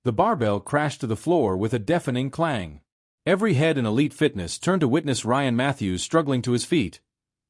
The barbell crashed to the floor with a deafening clang. Every head in Elite Fitness turned to witness Ryan Matthews struggling to his feet,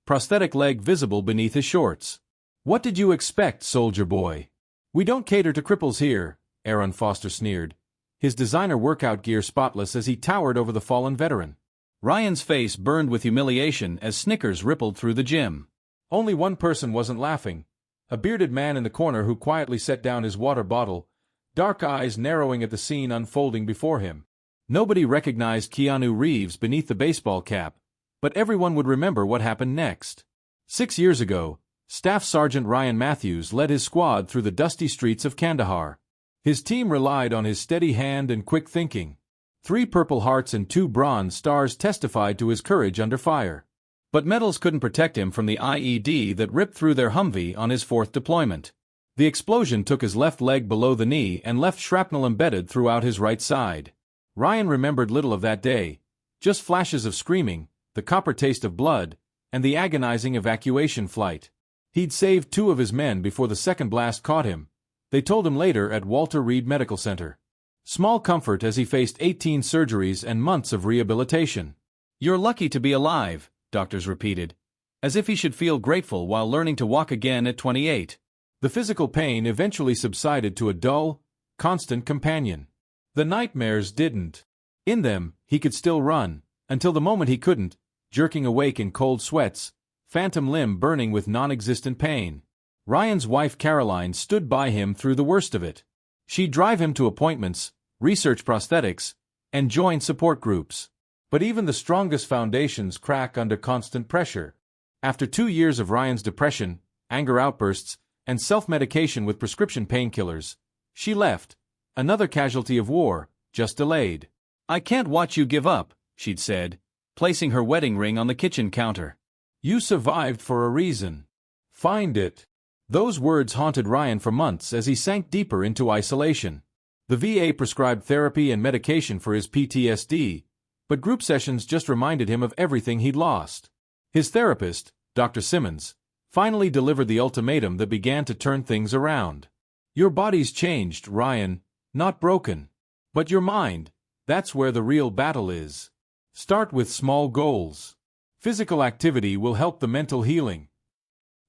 prosthetic leg visible beneath his shorts. "What did you expect, soldier boy? We don't cater to cripples here," Aaron Foster sneered, his designer workout gear spotless as he towered over the fallen veteran. Ryan's face burned with humiliation as snickers rippled through the gym. Only one person wasn't laughing, a bearded man in the corner who quietly set down his water bottle, dark eyes narrowing at the scene unfolding before him. Nobody recognized Keanu Reeves beneath the baseball cap, but everyone would remember what happened next. 6 years ago, Staff Sergeant Ryan Matthews led his squad through the dusty streets of Kandahar. His team relied on his steady hand and quick thinking. 3 Purple Hearts and 2 Bronze Stars testified to his courage under fire. But medals couldn't protect him from the IED that ripped through their Humvee on his 4th deployment. The explosion took his left leg below the knee and left shrapnel embedded throughout his right side. Ryan remembered little of that day, just flashes of screaming, the copper taste of blood, and the agonizing evacuation flight. He'd saved 2 of his men before the second blast caught him, they told him later at Walter Reed Medical Center. Small comfort as he faced 18 surgeries and months of rehabilitation. "You're lucky to be alive," doctors repeated, as if he should feel grateful while learning to walk again at 28. The physical pain eventually subsided to a dull, constant companion. The nightmares didn't. In them, he could still run, until the moment he couldn't, jerking awake in cold sweats, phantom limb burning with non-existent pain. Ryan's wife Caroline stood by him through the worst of it. She'd drive him to appointments, research prosthetics, and join support groups. But even the strongest foundations crack under constant pressure. After 2 years of Ryan's depression, anger outbursts, and self-medication with prescription painkillers, she left, another casualty of war, just delayed. "I can't watch you give up," she'd said, placing her wedding ring on the kitchen counter. "You survived for a reason. Find it." Those words haunted Ryan for months as he sank deeper into isolation. The VA prescribed therapy and medication for his PTSD, but group sessions just reminded him of everything he'd lost. His therapist, Dr. Simmons, finally delivered the ultimatum that began to turn things around. "Your body's changed, Ryan, not broken. But your mind, that's where the real battle is. Start with small goals. Physical activity will help the mental healing."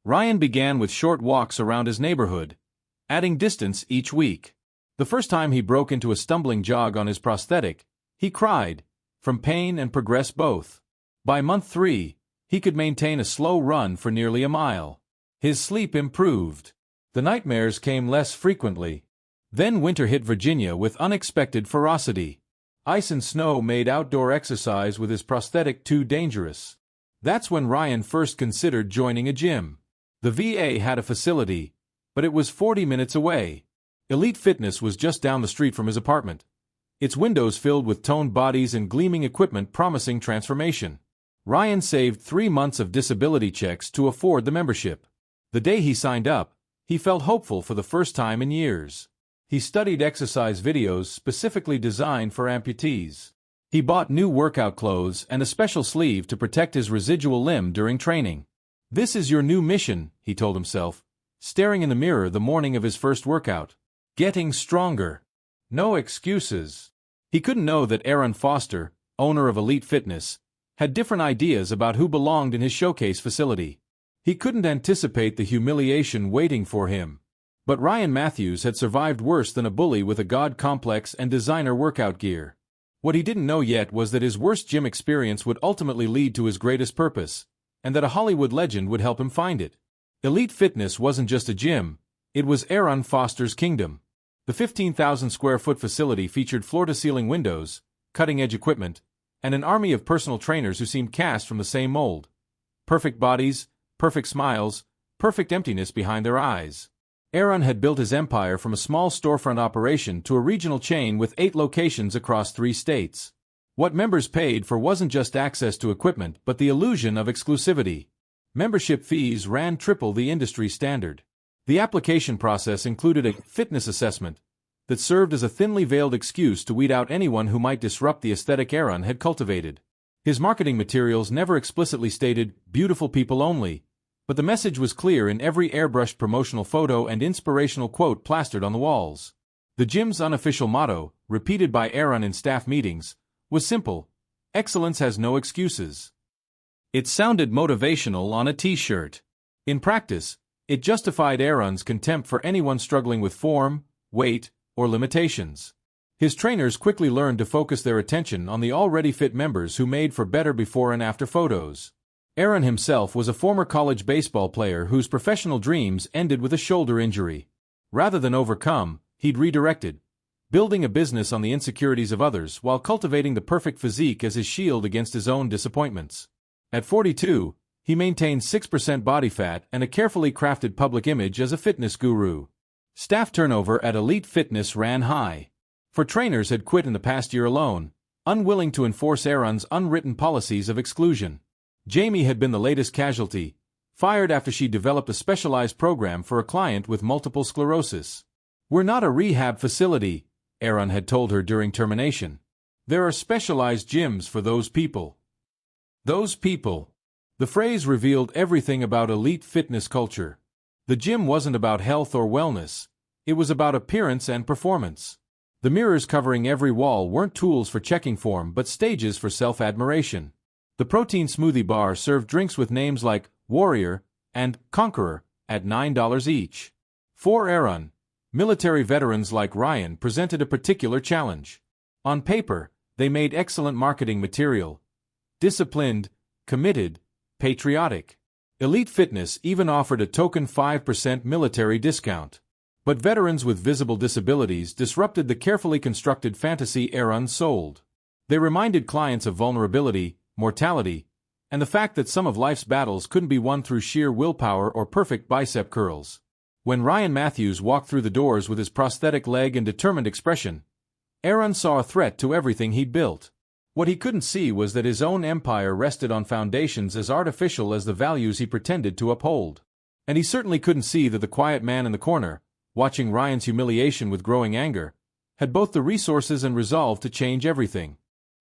Ryan began with short walks around his neighborhood, adding distance each week. The first time he broke into a stumbling jog on his prosthetic, he cried, from pain and progress both. By month 3, he could maintain a slow run for nearly a mile. His sleep improved. The nightmares came less frequently. Then winter hit Virginia with unexpected ferocity. Ice and snow made outdoor exercise with his prosthetic too dangerous. That's when Ryan first considered joining a gym. The VA had a facility, but it was 40 minutes away. Elite Fitness was just down the street from his apartment, its windows filled with toned bodies and gleaming equipment promising transformation. Ryan saved 3 months of disability checks to afford the membership. The day he signed up, he felt hopeful for the first time in years. He studied exercise videos specifically designed for amputees. He bought new workout clothes and a special sleeve to protect his residual limb during training. "This is your new mission," he told himself, staring in the mirror the morning of his first workout. "Getting stronger. No excuses." He couldn't know that Aaron Foster, owner of Elite Fitness, had different ideas about who belonged in his showcase facility. He couldn't anticipate the humiliation waiting for him. But Ryan Matthews had survived worse than a bully with a god complex and designer workout gear. What he didn't know yet was that his worst gym experience would ultimately lead to his greatest purpose, and that a Hollywood legend would help him find it. Elite Fitness wasn't just a gym, it was Aaron Foster's kingdom. The 15,000-square-foot facility featured floor-to-ceiling windows, cutting-edge equipment, and an army of personal trainers who seemed cast from the same mold. Perfect bodies, perfect smiles, perfect emptiness behind their eyes. Aaron had built his empire from a small storefront operation to a regional chain with 8 locations across 3 states. What members paid for wasn't just access to equipment but the illusion of exclusivity. Membership fees ran triple the industry standard. The application process included a fitness assessment that served as a thinly veiled excuse to weed out anyone who might disrupt the aesthetic Aaron had cultivated. His marketing materials never explicitly stated, "beautiful people only," but the message was clear in every airbrushed promotional photo and inspirational quote plastered on the walls. The gym's unofficial motto, repeated by Aaron in staff meetings, was simple: excellence has no excuses. It sounded motivational on a t-shirt. In practice, it justified Aaron's contempt for anyone struggling with form, weight, or limitations. His trainers quickly learned to focus their attention on the already fit members who made for better before and after photos. Aaron himself was a former college baseball player whose professional dreams ended with a shoulder injury. Rather than overcome, he'd redirected, building a business on the insecurities of others while cultivating the perfect physique as his shield against his own disappointments. At 42, he maintained 6% body fat and a carefully crafted public image as a fitness guru. Staff turnover at Elite Fitness ran high. For trainers had quit in the past year alone, unwilling to enforce Aaron's unwritten policies of exclusion. Jamie had been the latest casualty, fired after she developed a specialized program for a client with multiple sclerosis. "We're not a rehab facility," Aaron had told her during termination. "There are specialized gyms for those people." Those people. The phrase revealed everything about elite fitness culture. The gym wasn't about health or wellness. It was about appearance and performance. The mirrors covering every wall weren't tools for checking form but stages for self-admiration. The protein smoothie bar served drinks with names like Warrior and Conqueror at $9 each. For Aaron, military veterans like Ryan presented a particular challenge. On paper, they made excellent marketing material. Disciplined, committed, patriotic. Elite Fitness even offered a token 5% military discount. But veterans with visible disabilities disrupted the carefully constructed fantasy Aaron sold. They reminded clients of vulnerability, mortality, and the fact that some of life's battles couldn't be won through sheer willpower or perfect bicep curls. When Ryan Matthews walked through the doors with his prosthetic leg and determined expression, Aaron saw a threat to everything he'd built. What he couldn't see was that his own empire rested on foundations as artificial as the values he pretended to uphold. And he certainly couldn't see that the quiet man in the corner, watching Ryan's humiliation with growing anger, had both the resources and resolve to change everything.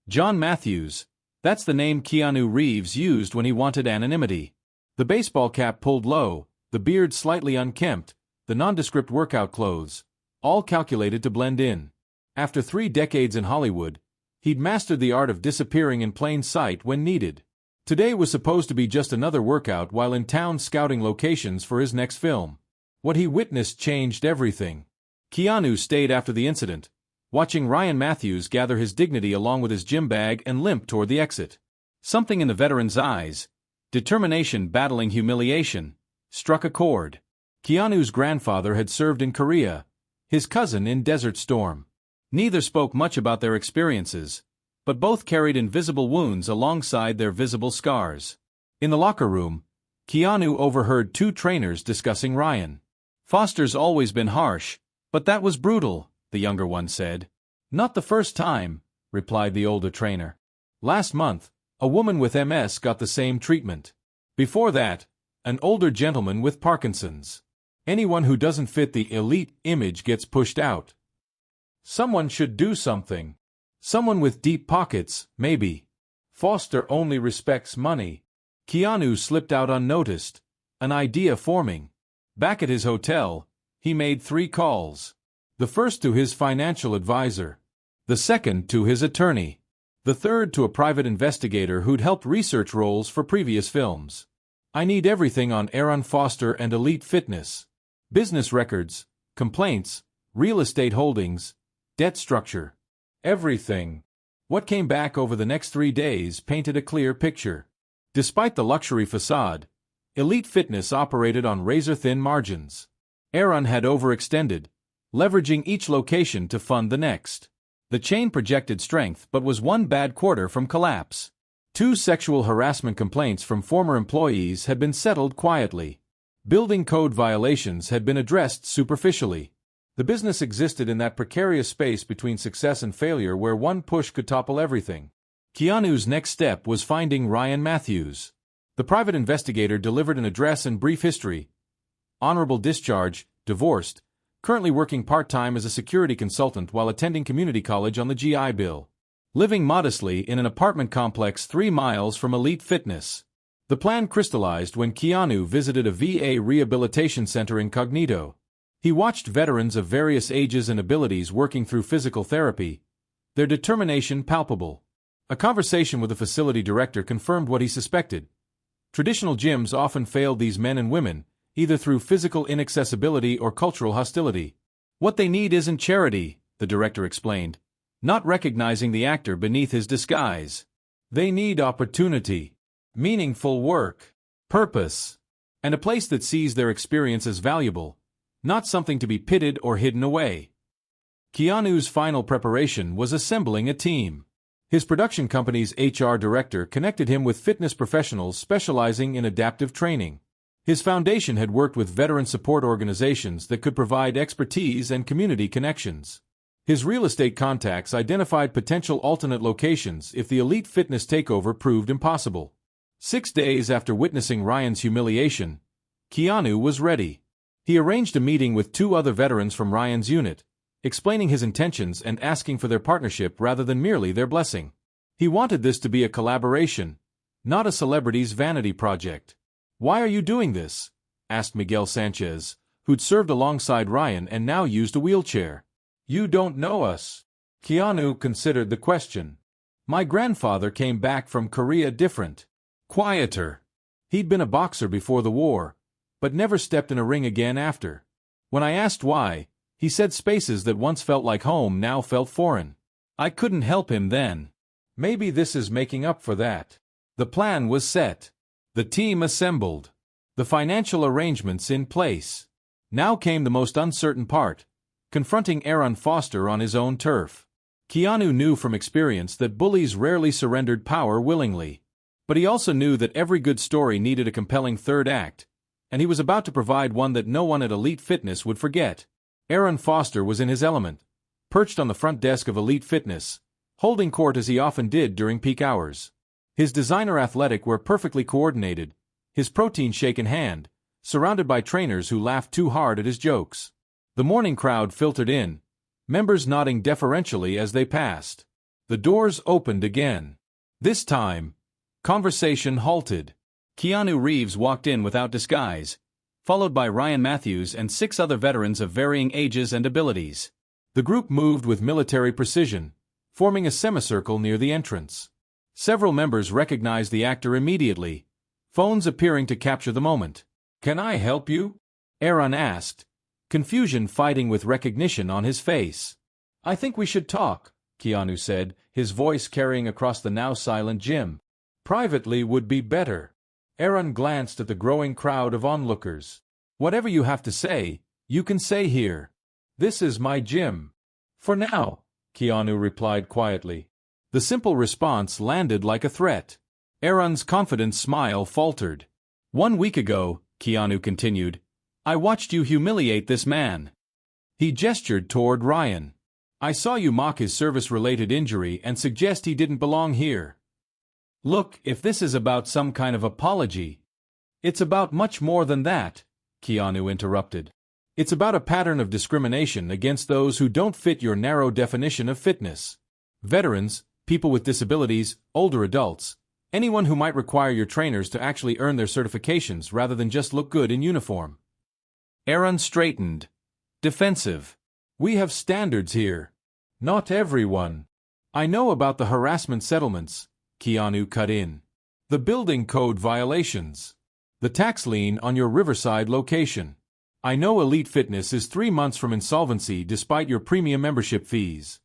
John Matthews, that's the name Keanu Reeves used when he wanted anonymity. The baseball cap pulled low, the beard slightly unkempt, the nondescript workout clothes, all calculated to blend in. After 3 decades in Hollywood, he'd mastered the art of disappearing in plain sight when needed. Today was supposed to be just another workout while in town scouting locations for his next film. What he witnessed changed everything. Keanu stayed after the incident, watching Ryan Matthews gather his dignity along with his gym bag and limp toward the exit. Something in the veteran's eyes, determination battling humiliation, struck a chord. Keanu's grandfather had served in Korea, his cousin in Desert Storm. Neither spoke much about their experiences, but both carried invisible wounds alongside their visible scars. In the locker room, Keanu overheard 2 trainers discussing Ryan. "Foster's always been harsh, but that was brutal," the younger one said. "Not the first time," replied the older trainer. "Last month, a woman with MS got the same treatment. Before that, an older gentleman with Parkinson's. Anyone who doesn't fit the elite image gets pushed out. Someone should do something. Someone with deep pockets, maybe. Foster only respects money." Keanu slipped out unnoticed, an idea forming. Back at his hotel, he made 3 calls. The first to his financial advisor. The second to his attorney. The third to a private investigator who'd helped research roles for previous films. "I need everything on Aaron Foster and Elite Fitness. Business records, complaints, real estate holdings, debt structure. Everything." What came back over the next 3 days painted a clear picture. Despite the luxury facade, Elite Fitness operated on razor-thin margins. Aaron had overextended, leveraging each location to fund the next. The chain projected strength but was 1 bad quarter from collapse. 2 sexual harassment complaints from former employees had been settled quietly. Building code violations had been addressed superficially. The business existed in that precarious space between success and failure where one push could topple everything. Keanu's next step was finding Ryan Matthews. The private investigator delivered an address and brief history. Honorable discharge, divorced, currently working part-time as a security consultant while attending community college on the GI Bill. Living modestly in an apartment complex 3 miles from Elite Fitness. The plan crystallized when Keanu visited a VA rehabilitation center incognito. He watched veterans of various ages and abilities working through physical therapy, their determination palpable. A conversation with the facility director confirmed what he suspected. Traditional gyms often failed these men and women, either through physical inaccessibility or cultural hostility. What they need isn't charity, the director explained, not recognizing the actor beneath his disguise. They need opportunity, meaningful work, purpose, and a place that sees their experience as valuable, not something to be pitted or hidden away. Keanu's final preparation was assembling a team. His production company's HR director connected him with fitness professionals specializing in adaptive training. His foundation had worked with veteran support organizations that could provide expertise and community connections. His real estate contacts identified potential alternate locations if the elite fitness takeover proved impossible. 6 days after witnessing Ryan's humiliation, Keanu was ready. He arranged a meeting with 2 other veterans from Ryan's unit, explaining his intentions and asking for their partnership rather than merely their blessing. He wanted this to be a collaboration, not a celebrity's vanity project. "Why are you doing this?" asked Miguel Sanchez, who'd served alongside Ryan and now used a wheelchair. "You don't know us." Keanu considered the question. "My grandfather came back from Korea different, quieter. He'd been a boxer before the war, but never stepped in a ring again after. When I asked why, he said spaces that once felt like home now felt foreign. I couldn't help him then. Maybe this is making up for that." The plan was set. The team assembled. The financial arrangements in place. Now came the most uncertain part, confronting Aaron Foster on his own turf. Keanu knew from experience that bullies rarely surrendered power willingly. But he also knew that every good story needed a compelling third act, and he was about to provide one that no one at Elite Fitness would forget. Aaron Foster was in his element, perched on the front desk of Elite Fitness, holding court as he often did during peak hours. His designer athletic wear perfectly coordinated, his protein shake in hand, surrounded by trainers who laughed too hard at his jokes. The morning crowd filtered in, members nodding deferentially as they passed. The doors opened again. This time, conversation halted. Keanu Reeves walked in without disguise, followed by Ryan Matthews and 6 other veterans of varying ages and abilities. The group moved with military precision, forming a semicircle near the entrance. Several members recognized the actor immediately, phones appearing to capture the moment. "Can I help you?" Aaron asked, confusion fighting with recognition on his face. "I think we should talk," Keanu said, his voice carrying across the now silent gym. "Privately would be better." Aaron glanced at the growing crowd of onlookers. "Whatever you have to say, you can say here. This is my gym." "For now," Keanu replied quietly. The simple response landed like a threat. Aaron's confident smile faltered. "1 week ago," Keanu continued, "I watched you humiliate this man." He gestured toward Ryan. "I saw you mock his service-related injury and suggest he didn't belong here." "Look, if this is about some kind of apology..." "It's about much more than that," Keanu interrupted. "It's about a pattern of discrimination against those who don't fit your narrow definition of fitness. Veterans, people with disabilities, older adults, anyone who might require your trainers to actually earn their certifications rather than just look good in uniform." Aaron straightened. Defensive. "We have standards here. Not everyone." "I know about the harassment settlements," Keanu cut in. "The building code violations. The tax lien on your Riverside location. I know Elite Fitness is 3 months from insolvency despite your premium membership fees."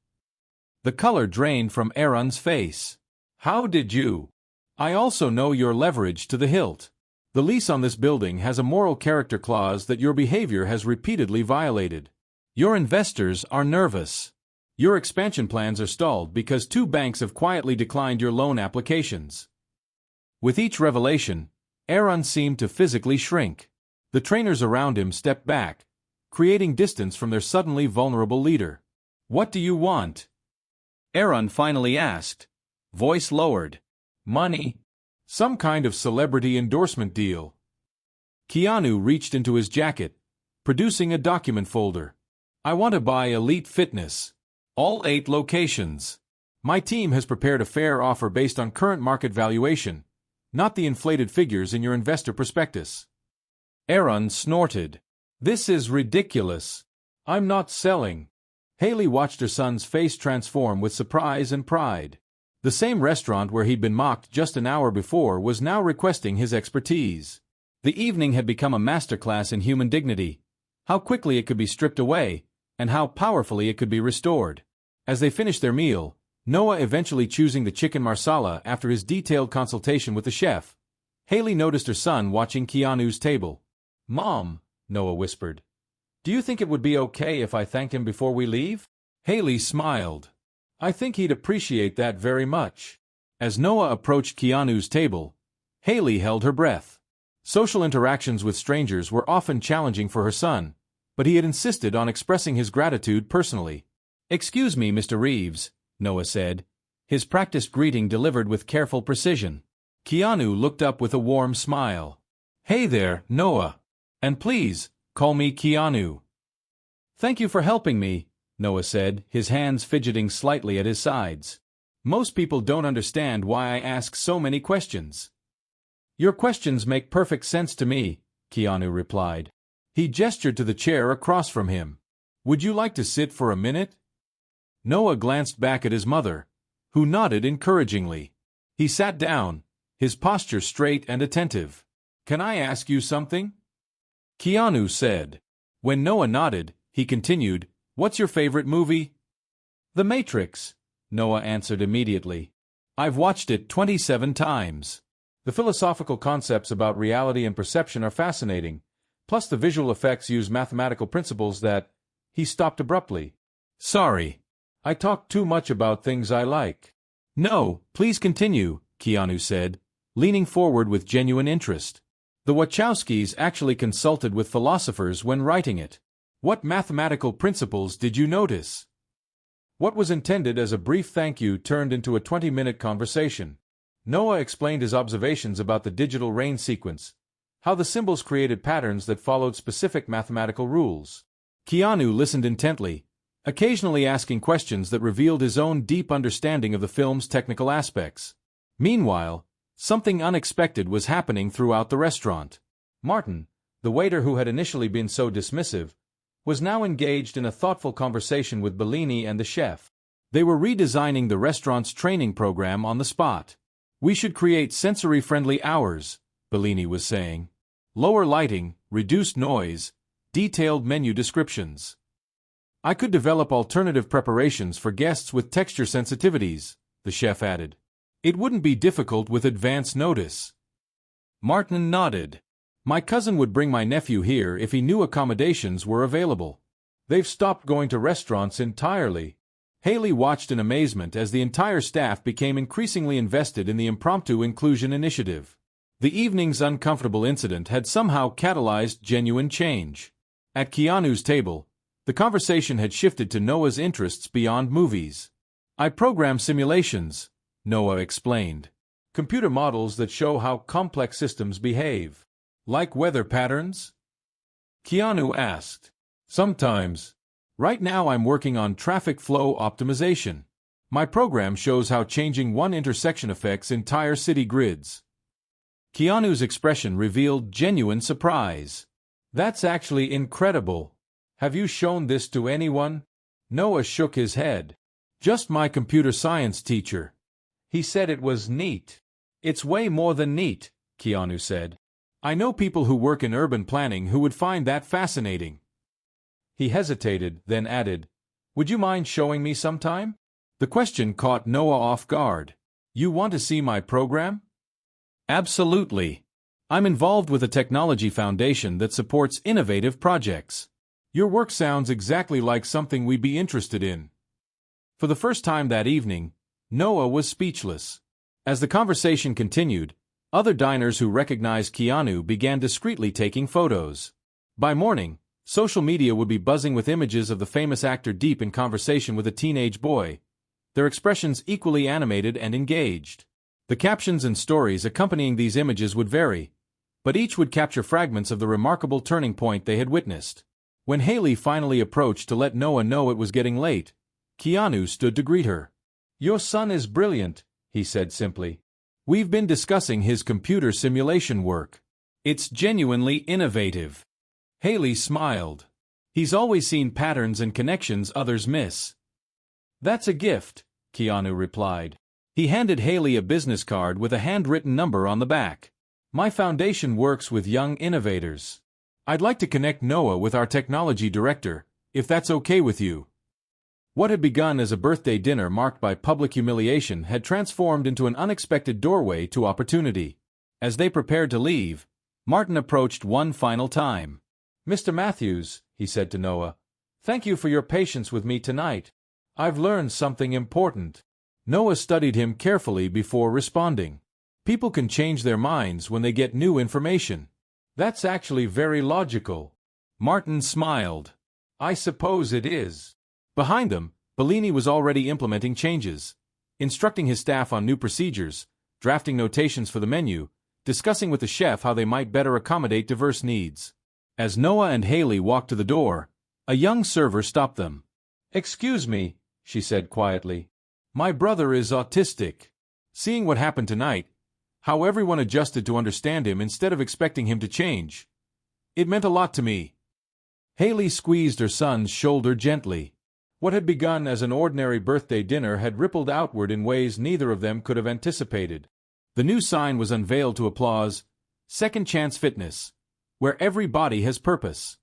The color drained from Aaron's face. "How did you?" "I also know your leverage to the hilt. The lease on this building has a moral character clause that your behavior has repeatedly violated. Your investors are nervous. Your expansion plans are stalled because 2 banks have quietly declined your loan applications." With each revelation, Aaron seemed to physically shrink. The trainers around him stepped back, creating distance from their suddenly vulnerable leader. "What do you want?" Aaron finally asked, voice lowered. "Money. Some kind of celebrity endorsement deal." Keanu reached into his jacket, producing a document folder. "I want to buy Elite Fitness. All 8 locations. My team has prepared a fair offer based on current market valuation, not the inflated figures in your investor prospectus." Aaron snorted. This is ridiculous. I'm not selling. Haley watched her son's face transform with surprise and pride. The same restaurant where he'd been mocked just an hour before was now requesting his expertise. The evening had become a masterclass in human dignity, how quickly it could be stripped away, and how powerfully it could be restored. As they finished their meal, Noah eventually choosing the chicken marsala after his detailed consultation with the chef, Haley noticed her son watching Keanu's table. "Mom," Noah whispered, "do you think it would be okay if I thanked him before we leave?" Haley smiled. "I think he'd appreciate that very much." As Noah approached Keanu's table, Haley held her breath. Social interactions with strangers were often challenging for her son, but he had insisted on expressing his gratitude personally. "Excuse me, Mr. Reeves," Noah said, his practiced greeting delivered with careful precision. Keanu looked up with a warm smile. "Hey there, Noah. And please, call me Keanu." "Thank you for helping me," Noah said, his hands fidgeting slightly at his sides. "Most people don't understand why I ask so many questions." "Your questions make perfect sense to me," Keanu replied. He gestured to the chair across from him. "Would you like to sit for a minute?" Noah glanced back at his mother, who nodded encouragingly. He sat down, his posture straight and attentive. "Can I ask you something?" Keanu said. When Noah nodded, he continued, "What's your favorite movie?" "The Matrix," Noah answered immediately. "I've watched it 27 times. The philosophical concepts about reality and perception are fascinating, plus the visual effects use mathematical principles that—" He stopped abruptly. "Sorry. I talk too much about things I like." "No, please continue," Keanu said, leaning forward with genuine interest. "The Wachowskis actually consulted with philosophers when writing it. What mathematical principles did you notice?" What was intended as a brief thank you turned into a 20-minute conversation. Noah explained his observations about the digital rain sequence, how the symbols created patterns that followed specific mathematical rules. Keanu listened intently, occasionally asking questions that revealed his own deep understanding of the film's technical aspects. Meanwhile, something unexpected was happening throughout the restaurant. Martin, the waiter who had initially been so dismissive, was now engaged in a thoughtful conversation with Bellini and the chef. They were redesigning the restaurant's training program on the spot. "We should create sensory-friendly hours," Bellini was saying. "Lower lighting, reduced noise, detailed menu descriptions. I could develop alternative preparations for guests with texture sensitivities," the chef added. "It wouldn't be difficult with advance notice." Martin nodded. "My cousin would bring my nephew here if he knew accommodations were available. They've stopped going to restaurants entirely." Haley watched in amazement as the entire staff became increasingly invested in the impromptu inclusion initiative. The evening's uncomfortable incident had somehow catalyzed genuine change. At Keanu's table, the conversation had shifted to Noah's interests beyond movies. "I program simulations," Noah explained. "Computer models that show how complex systems behave." "Like weather patterns?" Keanu asked. "Sometimes. Right now I'm working on traffic flow optimization. My program shows how changing one intersection affects entire city grids." Keanu's expression revealed genuine surprise. "That's actually incredible. Have you shown this to anyone?" Noah shook his head. "Just my computer science teacher. He said it was neat." "It's way more than neat," Keanu said. "I know people who work in urban planning who would find that fascinating." He hesitated, then added, "Would you mind showing me sometime?" The question caught Noah off guard. "You want to see my program?" "Absolutely. I'm involved with a technology foundation that supports innovative projects. Your work sounds exactly like something we'd be interested in." For the first time that evening, Noah was speechless. As the conversation continued, other diners who recognized Keanu began discreetly taking photos. By morning, social media would be buzzing with images of the famous actor deep in conversation with a teenage boy, their expressions equally animated and engaged. The captions and stories accompanying these images would vary, but each would capture fragments of the remarkable turning point they had witnessed. When Haley finally approached to let Noah know it was getting late, Keanu stood to greet her. "Your son is brilliant," he said simply. "We've been discussing his computer simulation work. It's genuinely innovative." Haley smiled. He's always seen patterns and connections others miss. That's a gift, Keanu replied. He handed Haley a business card with a handwritten number on the back. My foundation works with young innovators. I'd like to connect Noah with our technology director, if that's okay with you. What had begun as a birthday dinner marked by public humiliation had transformed into an unexpected doorway to opportunity. As they prepared to leave, Martin approached one final time. Mr. Matthews, he said to Noah, thank you for your patience with me tonight. I've learned something important. Noah studied him carefully before responding. People can change their minds when they get new information. That's actually very logical. Martin smiled. I suppose it is. Behind them, Bellini was already implementing changes, instructing his staff on new procedures, drafting notations for the menu, discussing with the chef how they might better accommodate diverse needs. As Noah and Haley walked to the door, a young server stopped them. Excuse me, she said quietly. My brother is autistic. Seeing what happened tonight, how everyone adjusted to understand him instead of expecting him to change, it meant a lot to me. Haley squeezed her son's shoulder gently. What had begun as an ordinary birthday dinner had rippled outward in ways neither of them could have anticipated. The new sign was unveiled to applause, Second Chance Fitness, where every body has purpose.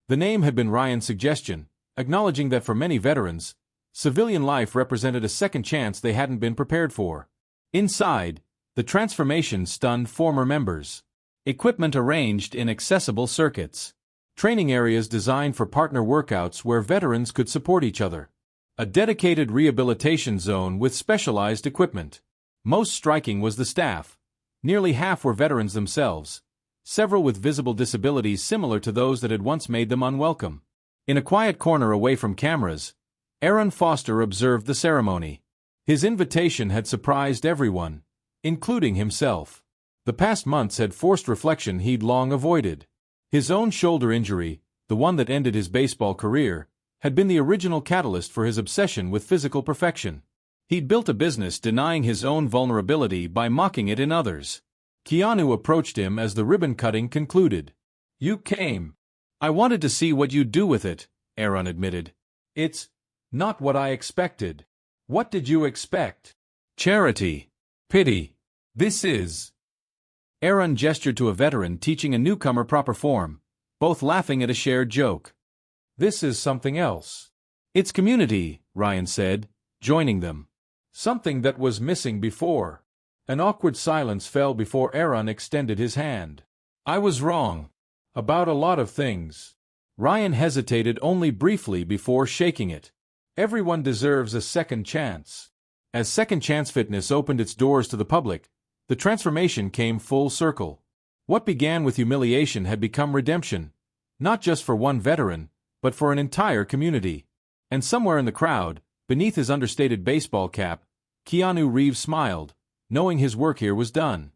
The name had been Ryan's suggestion, acknowledging that for many veterans, civilian life represented a second chance they hadn't been prepared for. Inside, the transformation stunned former members. Equipment arranged in accessible circuits. Training areas designed for partner workouts where veterans could support each other. A dedicated rehabilitation zone with specialized equipment. Most striking was the staff. Nearly half were veterans themselves, several with visible disabilities similar to those that had once made them unwelcome. In a quiet corner away from cameras, Aaron Foster observed the ceremony. His invitation had surprised everyone, including himself. The past months had forced reflection he'd long avoided. His own shoulder injury, the one that ended his baseball career, had been the original catalyst for his obsession with physical perfection. He'd built a business denying his own vulnerability by mocking it in others. Keanu approached him as the ribbon-cutting concluded. You came. I wanted to see what you'd do with it, Aaron admitted. It's not what I expected. What did you expect? Charity. Pity. This is... Aaron gestured to a veteran teaching a newcomer proper form, both laughing at a shared joke. This is something else. It's community, Ryan said, joining them. Something that was missing before. An awkward silence fell before Aaron extended his hand. I was wrong. About a lot of things. Ryan hesitated only briefly before shaking it. Everyone deserves a second chance. As Second Chance Fitness opened its doors to the public, the transformation came full circle. What began with humiliation had become redemption, not just for one veteran, but for an entire community. And somewhere in the crowd, beneath his understated baseball cap, Keanu Reeves smiled, knowing his work here was done.